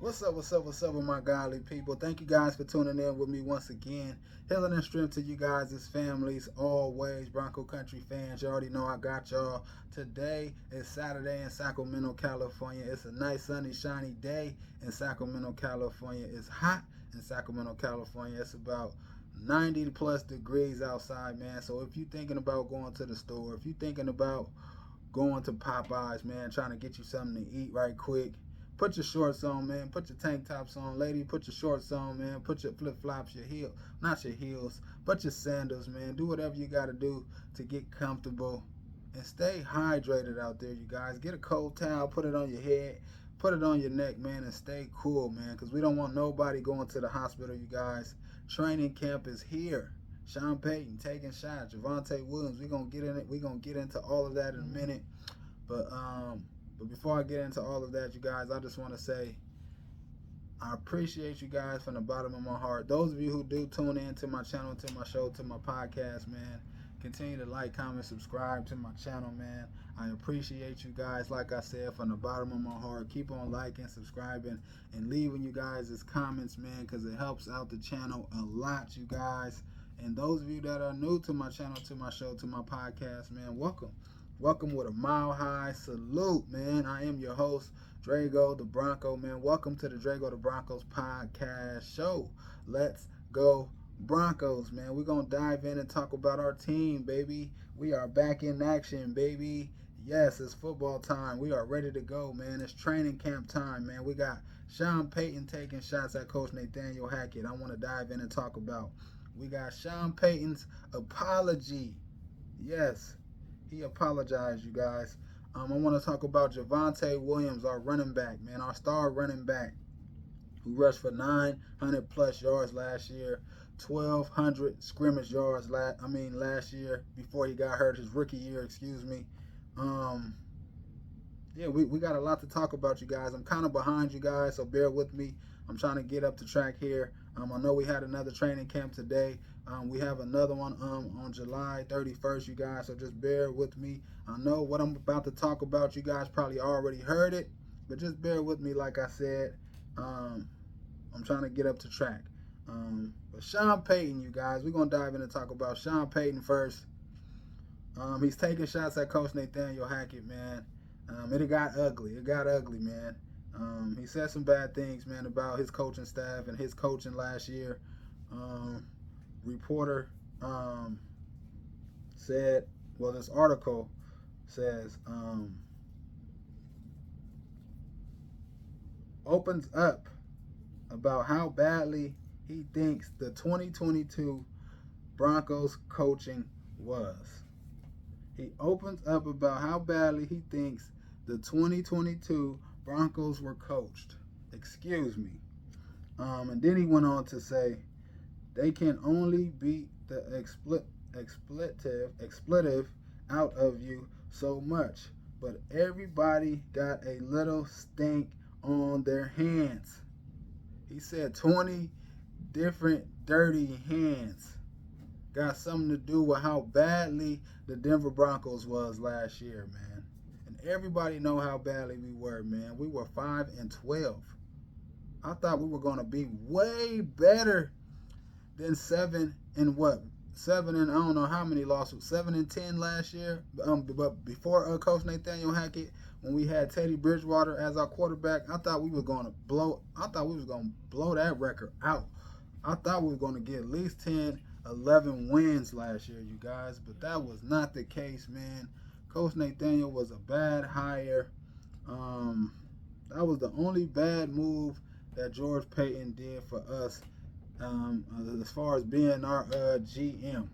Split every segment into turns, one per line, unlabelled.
What's up with my godly people? Thank you guys for tuning in with me once again. Healing and strength to you guys as families, always. Bronco Country fans, you already know I got y'all. Today is Saturday in Sacramento, California. It's a nice, sunny, shiny day in Sacramento, California. It's hot in Sacramento, California. It's about 90 plus degrees outside, man. So if you're thinking about going to the store, if you're thinking about going to Popeyes, man, trying to get you something to eat right quick, put your shorts on, man. Put your tank tops on, lady. Put your shorts on, man. Put your flip flops, your heel, not your heels, but your sandals, man. Do whatever you got to do to get comfortable and stay hydrated out there, you guys. Get a cold towel, put it on your head, put it on your neck, man, and stay cool, man, because we don't want nobody going to the hospital, you guys. Training camp is here. Sean Payton taking shots. Javonte Williams. We're gonna get in it. We're gonna get into all of that in a minute. But but before I get into all of that, you guys, I just want to say I appreciate you guys from the bottom of my heart. Those of you who do tune in to my channel, to my show, to my podcast, man, continue to like, comment, subscribe to my channel, man. I appreciate you guys, like I said, from the bottom of my heart. Keep on liking, subscribing, and leaving you guys' comments, man, because it helps out the channel a lot, you guys. And those of you that are new to my channel, to my show, to my podcast, man, welcome. Welcome with a mile high salute, man. I am your host, Drago the Bronco, man. Welcome to the Drago the Broncos podcast show. Let's go Broncos, man. We're going to dive in and talk about our team, baby. We are back in action, baby. Yes, it's football time. We are ready to go, man. It's training camp time, man. We got Sean Payton taking shots at Coach Nathaniel Hackett. I want to dive in and talk about. We got Sean Payton's apology. Yes, he apologized, you guys. I want to talk about Javonte Williams, our running back, man, our star running back, who rushed for 900 plus yards last year, 1,200 scrimmage yards last year before he got hurt, his rookie year, excuse me. Yeah, we got a lot to talk about, you guys. I'm kind of behind you guys, so bear with me. I'm trying to get up to track here. I know we had another training camp today. We have another one on July 31st, you guys, so just bear with me. I know what I'm about to talk about, you guys probably already heard it, but just bear with me, like I said. I'm trying to get up to track. But Sean Payton, you guys, we're going to dive in and talk about Sean Payton first. He's taking shots at Coach Nathaniel Hackett, man. It got ugly. It got ugly, man. He said some bad things, man, about his coaching staff and his coaching last year. Reporter said, well, this article says, opens up about how badly he thinks the 2022 Broncos coaching was. He opens up about how badly he thinks the 2022 Broncos were coached. Excuse me. And then he went on to say, they can only beat the expletive out of you so much, but everybody got a little stink on their hands. He said 20 different dirty hands got something to do with how badly the Denver Broncos was last year, man. And everybody know how badly we were, man. We were 5-12. I thought we were going to be way better than 7 and what? 7 and I don't know how many losses. 7-10 last year. But before Coach Nathaniel Hackett, when we had Teddy Bridgewater as our quarterback, I thought we were going to blow. I thought we was going to blow that record out. I thought we were going to get at least 10-11 wins last year, you guys, but that was not the case, man. Coach Nathaniel was a bad hire. That was the only bad move that George Payton did for us, as far as being our GM.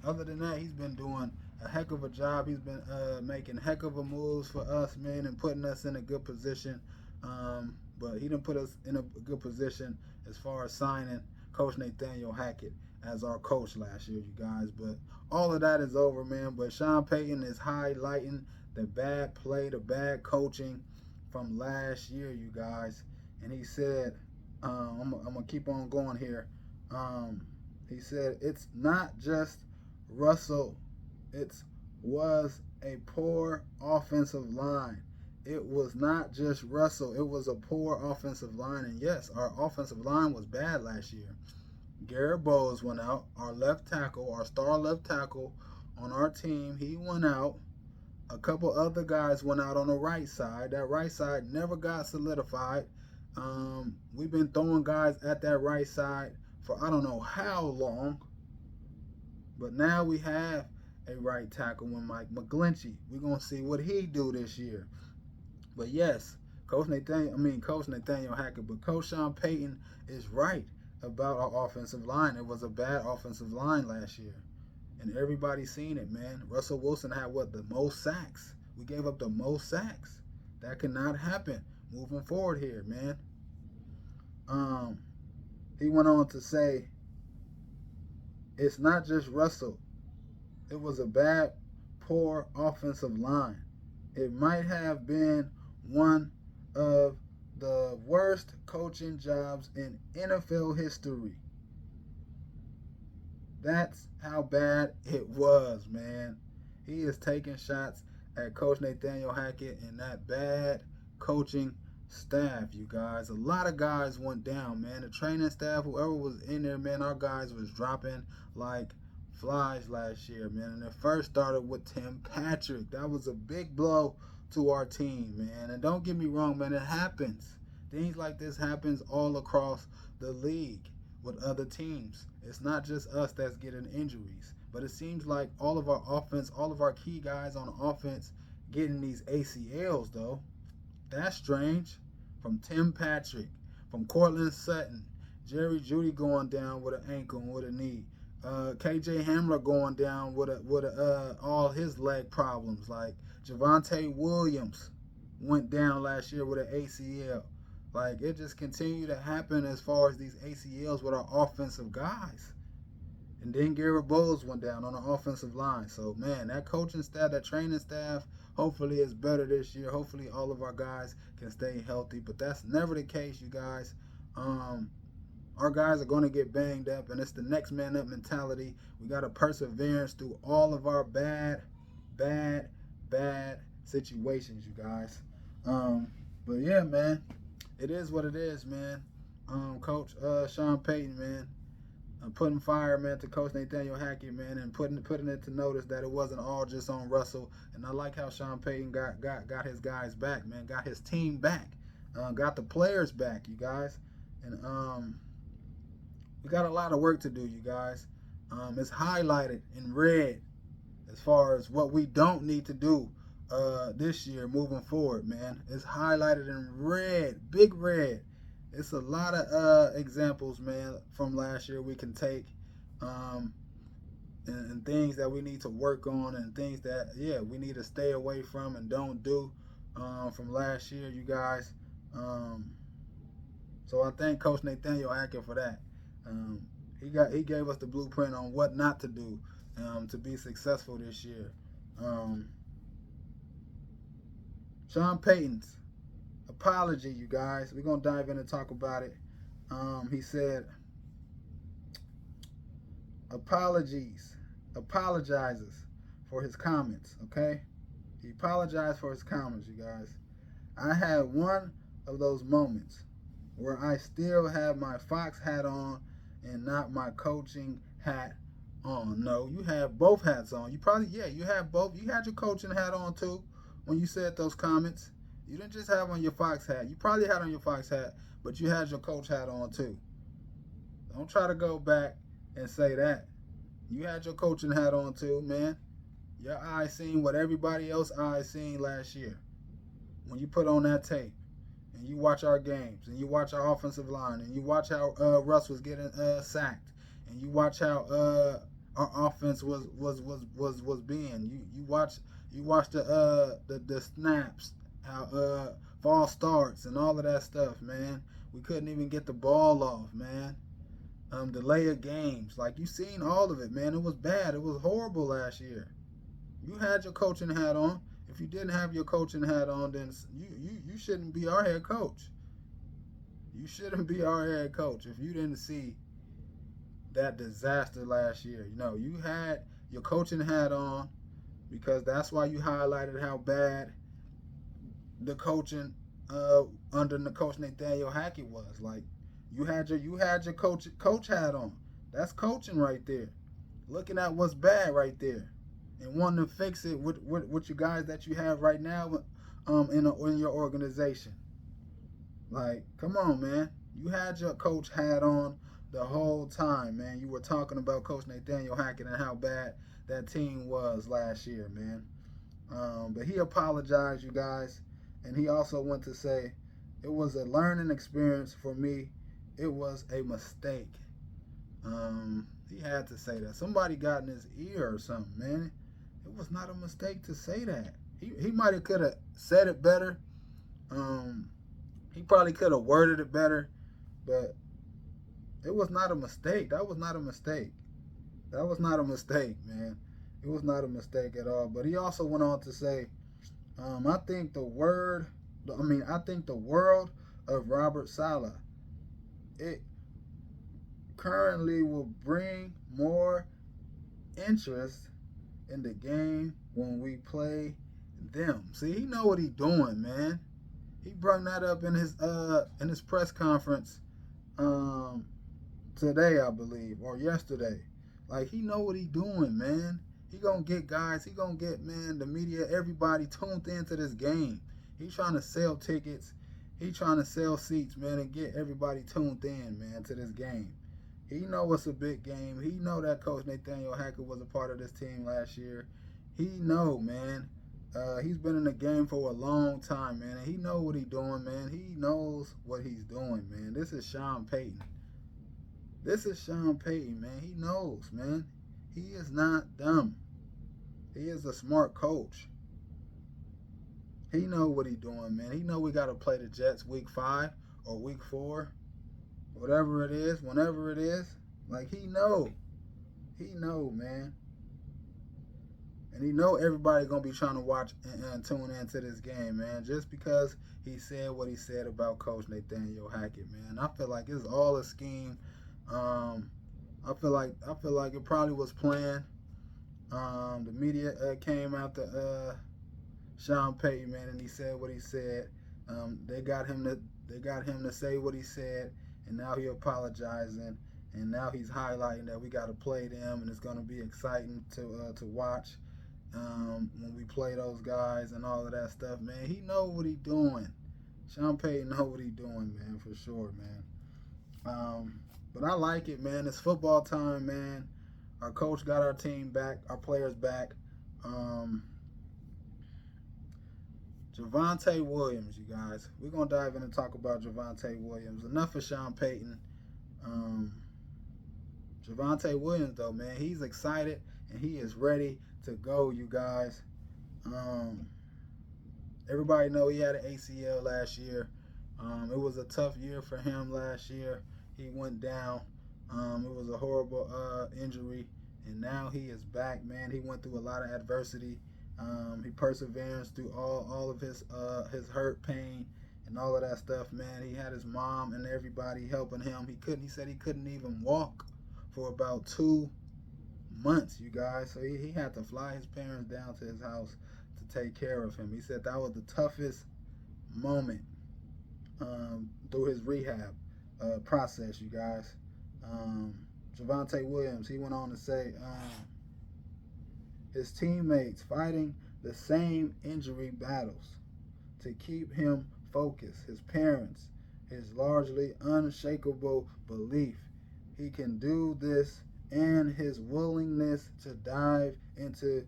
Other than that, he's been doing a heck of a job. He's been making heck of a moves for us, man, and putting us in a good position. But he didn't put us in a good position as far as signing Coach Nathaniel Hackett as our coach last year, you guys. But all of that is over, man. But Sean Payton is highlighting the bad play, the bad coaching from last year, you guys. And he said, I'm going to keep on going here. He said, it's not just Russell. It was a poor offensive line. it was not just Russell. It was a poor offensive line. And yes, our offensive line was bad last year. Garrett Bowles went out, our left tackle, our star left tackle on our team. He went out. A couple other guys went out on the right side. That right side never got solidified. We've been throwing guys at that right side for I don't know how long. But now we have a right tackle with Mike McGlinchey. We're gonna see what he do this year. But yes, Coach Nathaniel Hackett, but Coach Sean Payton is right about our offensive line. It was a bad offensive line last year. And everybody's seen it, man. Russell Wilson had the most sacks. We gave up the most sacks. That cannot happen moving forward here, man. He went on to say, it's not just Russell. It was a bad, poor offensive line. It might have been one of the worst coaching jobs in NFL history. That's how bad it was, man. He is taking shots at Coach Nathaniel Hackett and that bad coaching staff, you guys. A lot of guys went down, man. The training staff, whoever was in there, man, our guys was dropping like flies last year, man. And it first started with Tim Patrick. That was a big blow to our team, man. And don't get me wrong, man, it happens. Things like this happens all across the league with other teams. It's not just us that's getting injuries. But it seems like all of our offense, all of our key guys on offense getting these ACLs, though. That's strange. From Tim Patrick, from Cortland Sutton, Jerry Jeudy going down with an ankle and with a knee. KJ Hamler going down with all his leg problems. Like Javonte Williams went down last year with an ACL. Like it just continued to happen as far as these ACLs with our offensive guys. And then Garrett Bowles went down on the offensive line. So man, that coaching staff, that training staff, hopefully it's better this year. Hopefully all of our guys can stay healthy. But that's never the case, you guys. Our guys are going to get banged up, and it's the next man up mentality. We got to perseverance through all of our bad situations, you guys. But yeah, man, it is what it is, man. Coach Sean Payton, man, putting fire, man, to Coach Nathaniel Hackett, man, and putting it to notice that it wasn't all just on Russell. And I like how Sean Payton got his guys back, man, got his team back, got the players back, you guys. And we got a lot of work to do, you guys. It's highlighted in red as far as what we don't need to do this year moving forward, man. It's highlighted in red, big red. It's a lot of examples, man, from last year we can take and things that we need to work on and things that, yeah, we need to stay away from and don't do from last year, you guys. So I thank Coach Nathaniel Hackett for that. He gave us the blueprint on what not to do to be successful this year. Sean Payton's apology, you guys. We're going to dive in and talk about it. He said, apologizes for his comments, okay? He apologized for his comments, you guys. I had one of those moments where I still have my Fox hat on and not my coaching hat on. No, you have both hats on. You had both. You had your coaching hat on too when you said those comments. You didn't just have on your Fox hat. You probably had on your Fox hat, but you had your coach hat on too. Don't try to go back and say that. You had your coaching hat on too, man. Your eyes seen what everybody else eyes seen last year. When you put on that tape and you watch our games and you watch our offensive line and you watch how Russ was getting sacked and you watch how our offense was being. You watch the snaps, how false starts and all of that stuff, man. We couldn't even get the ball off, man. Delay of games, like you seen all of it, man. It was bad. It was horrible last year. You had your coaching hat on. If you didn't have your coaching hat on, then you shouldn't be our head coach. You shouldn't be our head coach if you didn't see that disaster last year. You know, you had your coaching hat on because that's why you highlighted how bad the coaching under the coach Nathaniel Hackett was. Like you had your coach hat on. That's coaching right there. Looking at what's bad right there, and wanting to fix it with you guys that you have right now, in your organization. Like, come on, man. You had your coach hat on the whole time, man. You were talking about Coach Nathaniel Hackett and how bad that team was last year, man. But he apologized, you guys, and he also went to say it was a learning experience for me. It was a mistake. He had to say that. Somebody got in his ear or something, man. It was not a mistake to say that. He might have could have said it better. Um, he probably could have worded it better, but it was not a mistake. That was not a mistake. That was not a mistake, man. It was not a mistake at all. But he also went on to say, I think I think the world of Robert Saleh. It currently will bring more interest in the game when we play them. See, he know what he doing, man. He brought that up in his press conference um, today, I believe, or yesterday. Like he know what he doing, man. He gonna get guys. He gonna get man the media, everybody tuned into this game. He trying to sell tickets. He trying to sell seats, man, and get everybody tuned in, man, to this game. He know it's a big game. He know that Coach Nathaniel Hackett was a part of this team last year. He know, man. He's been in the game for a long time, man, and he know what he's doing, man. He knows what he's doing, man. This is Sean Payton. This is Sean Payton, man. He knows, man. He is not dumb. He is a smart coach. He know what he's doing, man. He know we got to play the Jets week 5 or week 4, whatever it is, whenever it is. Like he know. He know, man. And he know everybody gonna be trying to watch and tune into this game, man. Just because he said what he said about Coach Nathaniel Hackett, man. I feel like it's all a scheme. I feel like it probably was planned. The media came out to Sean Payton, man, and he said what he said. They got him to say what he said, and now he apologizing, and now he's highlighting that we got to play them, and it's gonna be exciting to watch when we play those guys and all of that stuff, man. He know what he doing. Sean Payton know what he doing, man, for sure, man. But I like it, man. It's football time, man. Our coach got our team back, our players back. Javonte Williams, you guys. We're going to dive in and talk about Javonte Williams. Enough of Sean Payton. Javonte Williams, though, man, he's excited and he is ready to go, you guys. Everybody know he had an ACL last year. It was a tough year for him last year. He went down. It was a horrible injury, and now he is back, man. He went through a lot of adversity. He perseveres through all of his hurt, pain, and all of that stuff, man. He had his mom and everybody helping him. He said he couldn't even walk for about 2 months, you guys. So he had to fly his parents down to his house to take care of him. He said that was the toughest moment through his rehab process, you guys. Javonte Williams, he went on to say his teammates fighting the same injury battles to keep him focused. His parents, his largely unshakable belief he can do this, and his willingness to dive into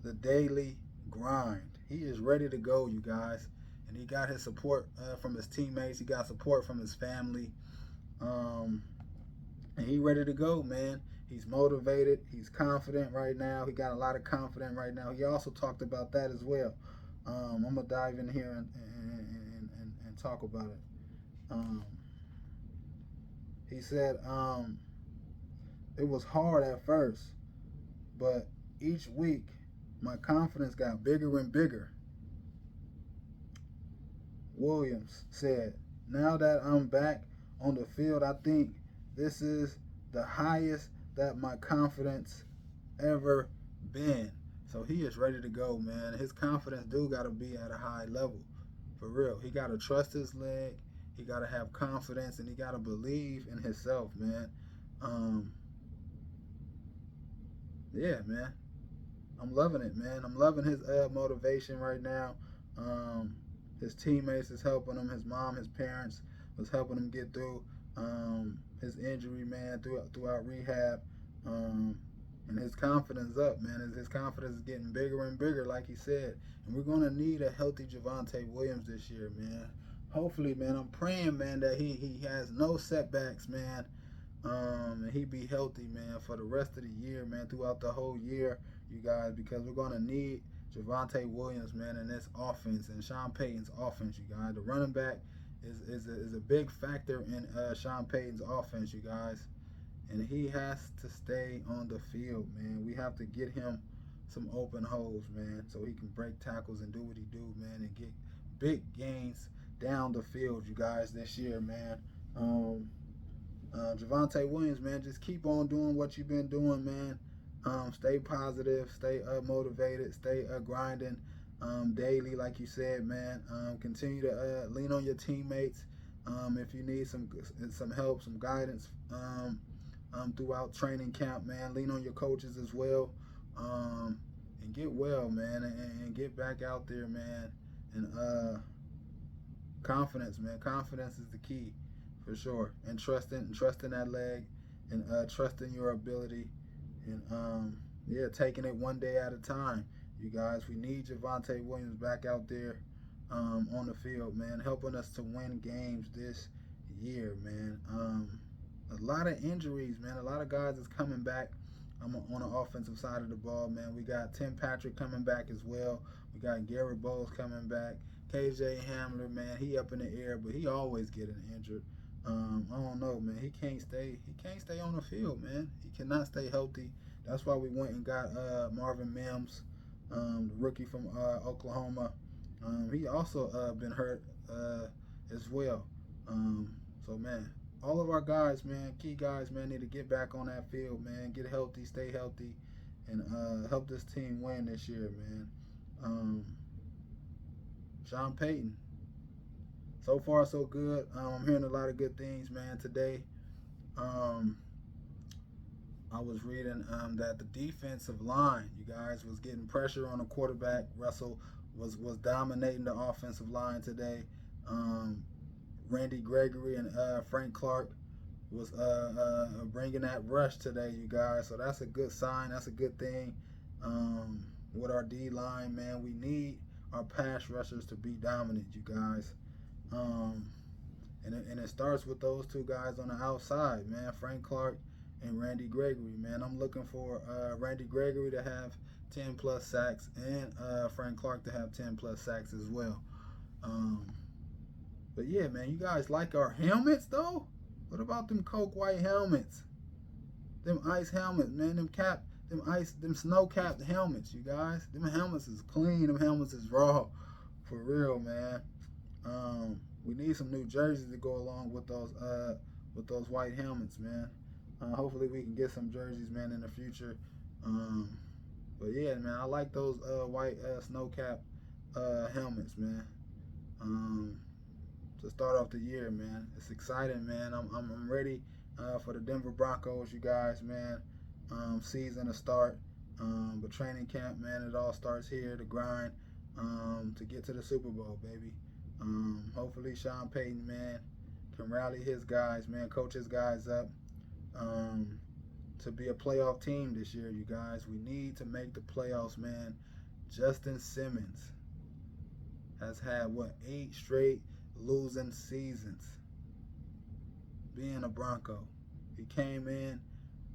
the daily grind. He is ready to go, you guys. And he got his support from his teammates. He got support from his family. And he ready to go, man. He's motivated. He's confident right now. He got a lot of confidence right now. He also talked about that as well. I'm going to dive in here and talk about it. He said it was hard at first, but each week my confidence got bigger and bigger. Williams said, now that I'm back on the field, I think this is the highest that my confidence ever been. So he is ready to go, man. His confidence do got to be at a high level. For real. He got to trust his leg. He got to have confidence, and he got to believe in himself, man. Um, yeah, man. I'm loving it, man. I'm loving his motivation right now. Um, his teammates is helping him. His mom, his parents was helping him get through his injury, man, throughout rehab. Um, and his confidence up, man. His confidence is getting bigger and bigger, like he said. And we're gonna need a healthy Javonte Williams this year, man. Hopefully, man. I'm praying, man, that he has no setbacks, man. And he be healthy, man, for the rest of the year, man, throughout the whole year, you guys, because we're gonna need Javonte Williams, man, in this offense and Sean Payton's offense, you guys. The running back is a big factor in Sean Payton's offense, you guys, and he has to stay on the field, man. We have to get him some open holes, man, so he can break tackles and do what he do, man, and get big gains down the field, you guys, this year, man. Javonte Williams, man, just keep on doing what you've been doing, man. Stay positive, stay motivated, stay grinding daily, like you said, man. Continue to lean on your teammates if you need some help, some guidance throughout training camp, man. Lean on your coaches as well, and get well, man, and get back out there, man. And confidence, man. Confidence is the key for sure. And trusting that leg, and trusting your ability, and yeah, taking it one day at a time. You guys, we need Javonte Williams back out there on the field, man, helping us to win games this year, man. A lot of injuries, man. A lot of guys is coming back on the offensive side of the ball, man. We got Tim Patrick coming back as well. We got Garrett Bowles coming back. KJ Hamler, man, he up in the air, but he always getting injured. I don't know, man. He can't stay on the field, man. He cannot stay healthy. That's why we went and got Marvin Mims, the rookie from Oklahoma. He also been hurt as well. So, man, all of our guys, man, key guys, man, need to get back on that field, man. Get healthy, stay healthy, and help this team win this year, man. Sean Payton. So far, so good. I'm hearing a lot of good things, man. Today, I was reading that the defensive line, you guys, was getting pressure on the quarterback. Russell was dominating the offensive line today. Randy Gregory and Frank Clark was bringing that rush today, you guys. So that's a good sign. That's a good thing. With our D line, man, we need our pass rushers to be dominant, you guys. And it starts with those two guys on the outside, man, Frank Clark and Randy Gregory, man. I'm looking for Randy Gregory to have 10 plus sacks, and Frank Clark to have 10 plus sacks as well. But yeah, man, you guys like our helmets though? What about them Coke white helmets? Them ice helmets, man. Them snow capped helmets, you guys. Them helmets is clean. Them helmets is raw, for real, man. We need some new jerseys to go along with those white helmets, man. Hopefully we can get some jerseys, man, in the future. But yeah, man, I like those white snow cap helmets, man. To start off the year, man. It's exciting, man. I'm ready for the Denver Broncos, you guys, man. Season to start. But training camp, man, it all starts here, the grind to get to the Super Bowl, baby. Hopefully Sean Payton, man, can rally his guys, man, coach his guys up to be a playoff team this year, you guys. We need to make the playoffs, man. Justin Simmons has had, 8 straight losing seasons being a Bronco. He came in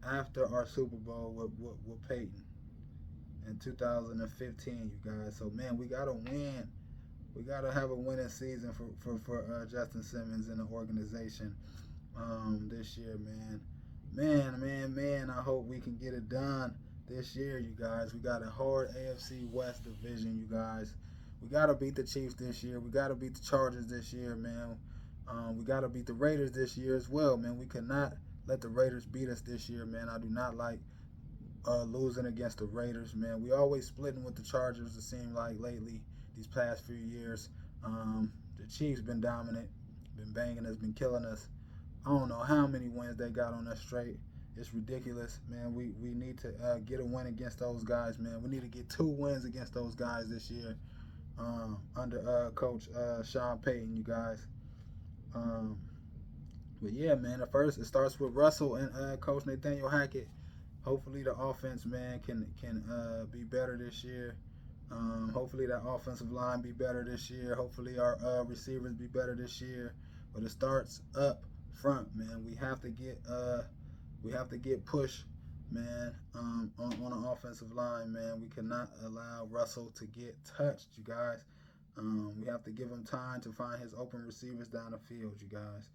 after our Super Bowl with Peyton in 2015, you guys. So, man, we got to win. We got to have a winning season for Justin Simmons and the organization this year, man. Man, I hope we can get it done this year, you guys. We got a hard AFC West division, you guys. We got to beat the Chiefs this year. We got to beat the Chargers this year, man. We got to beat the Raiders this year as well, man. We cannot let the Raiders beat us this year, man. I do not like losing against the Raiders, man. We always splitting with the Chargers, it seems like lately, these past few years. The Chiefs been dominant, been banging us, been killing us. I don't know how many wins they got on us straight. It's ridiculous, man. We need to get a win against those guys, man. We need to get 2 wins against those guys this year under Coach Sean Payton, you guys. Um, but yeah, man. At first, it starts with Russell and Coach Nathaniel Hackett. Hopefully, the offense, man, can be better this year. Hopefully, that offensive line be better this year. Hopefully, our receivers be better this year. But it starts up front, man. We have to get push, man, on the offensive line, man. We cannot allow Russell to get touched, you guys. We have to give him time to find his open receivers down the field, you guys.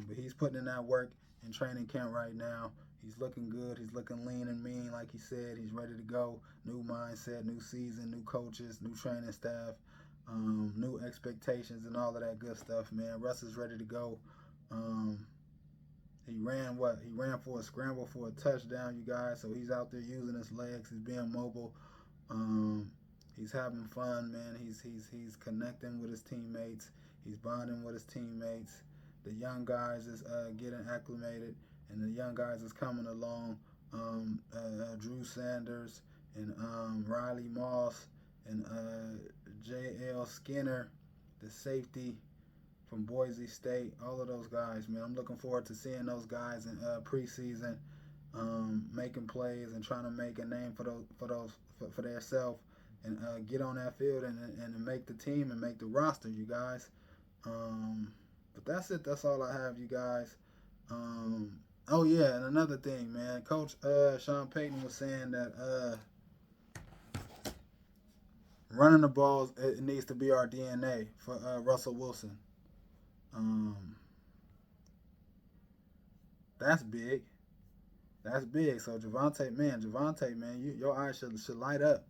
But he's putting in that work in training camp right now. He's looking good. He's looking lean and mean, like he said. He's ready to go. New mindset, new season, new coaches, new training staff, new expectations, and all of that good stuff, man. Russ is ready to go. He ran what? He ran for a scramble for a touchdown, you guys. So he's out there using his legs. He's being mobile. Um, he's having fun, man. He's connecting with his teammates. He's bonding with his teammates. The young guys is getting acclimated, and the young guys is coming along. Drew Sanders and Riley Moss and J.L. Skinner, the safety from Boise State. All of those guys, man. I'm looking forward to seeing those guys in preseason, making plays and trying to make a name for themselves and get on that field and make the team and make the roster, you guys. But that's it. That's all I have, you guys. Oh yeah, and another thing, man. Coach Sean Payton was saying that running the balls, it needs to be our DNA for Russell Wilson. Um, that's big. That's big. So Javonte, man, your eyes should light up.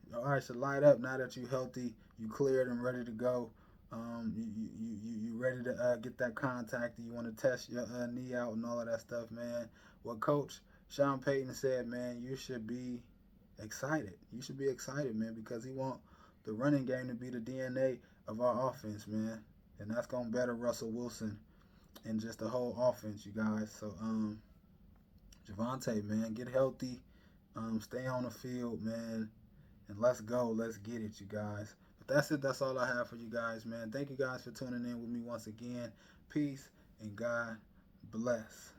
Your eyes should light up now that you healthy, you cleared and ready to go. You ready to get that contact, and you want to test your knee out and all of that stuff, man. What Coach Sean Payton said, man, you should be excited. You should be excited, man, because he want the running game to be the DNA of our offense, man, and that's gonna better Russell Wilson and just the whole offense, you guys. So, Javonte, man, get healthy, stay on the field, man, and let's go. Let's get it, you guys. But that's it. That's all I have for you guys, man. Thank you guys for tuning in with me once again. Peace and God bless.